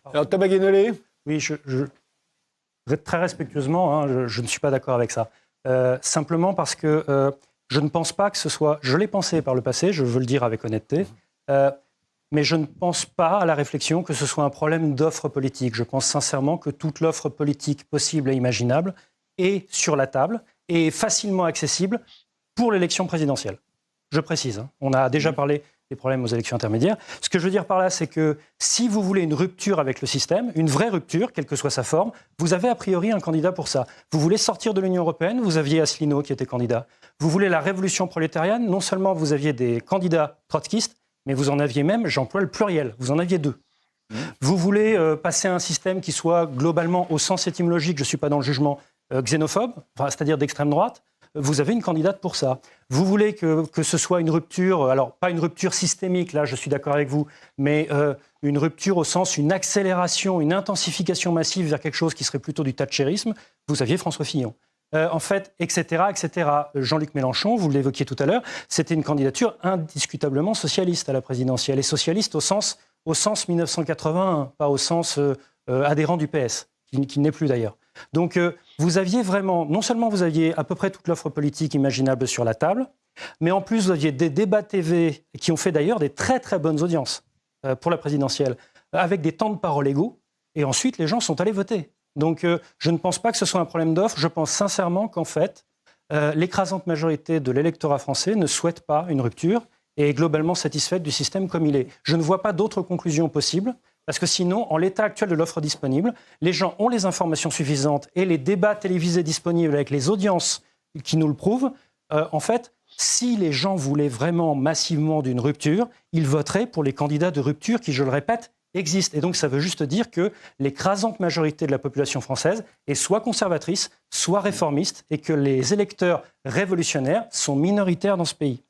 Alors, Tabaguenolé ? Oui, très respectueusement, hein, je ne suis pas d'accord avec ça. Simplement parce que je ne pense pas que ce soit... Je l'ai pensé par le passé, je veux le dire avec honnêteté, mais je ne pense pas à la réflexion que ce soit un problème d'offre politique. Je pense sincèrement que toute l'offre politique possible et imaginable est sur la table et est facilement accessible pour l'élection présidentielle. Je précise, hein. On a déjà parlé des problèmes aux élections intermédiaires. Ce que je veux dire par là, c'est que si vous voulez une rupture avec le système, une vraie rupture, quelle que soit sa forme, vous avez a priori un candidat pour ça. Vous voulez sortir de l'Union européenne, vous aviez Asselineau qui était candidat. Vous voulez la révolution prolétarienne, non seulement vous aviez des candidats trotskistes, mais vous en aviez même, j'emploie le pluriel, vous en aviez 2. Vous voulez passer à un système qui soit globalement, au sens étymologique, je ne suis pas dans le jugement, xénophobe, c'est-à-dire d'extrême droite. Vous avez une candidate pour ça. Vous voulez que ce soit une rupture, alors pas une rupture systémique, là je suis d'accord avec vous, mais une rupture au sens, une accélération, une intensification massive vers quelque chose qui serait plutôt du thatchérisme, vous aviez François Fillon. En fait, etc., etc. Jean-Luc Mélenchon, vous l'évoquiez tout à l'heure, c'était une candidature indiscutablement socialiste à la présidentielle, et socialiste au sens 1981, pas au sens adhérent du PS, qui n'est plus d'ailleurs. Donc vous aviez vraiment, non seulement vous aviez à peu près toute l'offre politique imaginable sur la table, mais en plus vous aviez des débats TV qui ont fait d'ailleurs des très très bonnes audiences pour la présidentielle, avec des temps de parole égaux, et ensuite les gens sont allés voter. Donc je ne pense pas que ce soit un problème d'offre, je pense sincèrement qu'en fait, l'écrasante majorité de l'électorat français ne souhaite pas une rupture et est globalement satisfaite du système comme il est. Je ne vois pas d'autre conclusion possible. Parce que sinon, en l'état actuel de l'offre disponible, les gens ont les informations suffisantes et les débats télévisés disponibles avec les audiences qui nous le prouvent. En fait, si les gens voulaient vraiment massivement d'une rupture, ils voteraient pour les candidats de rupture qui, je le répète, existent. Et donc ça veut juste dire que l'écrasante majorité de la population française est soit conservatrice, soit réformiste, et que les électeurs révolutionnaires sont minoritaires dans ce pays.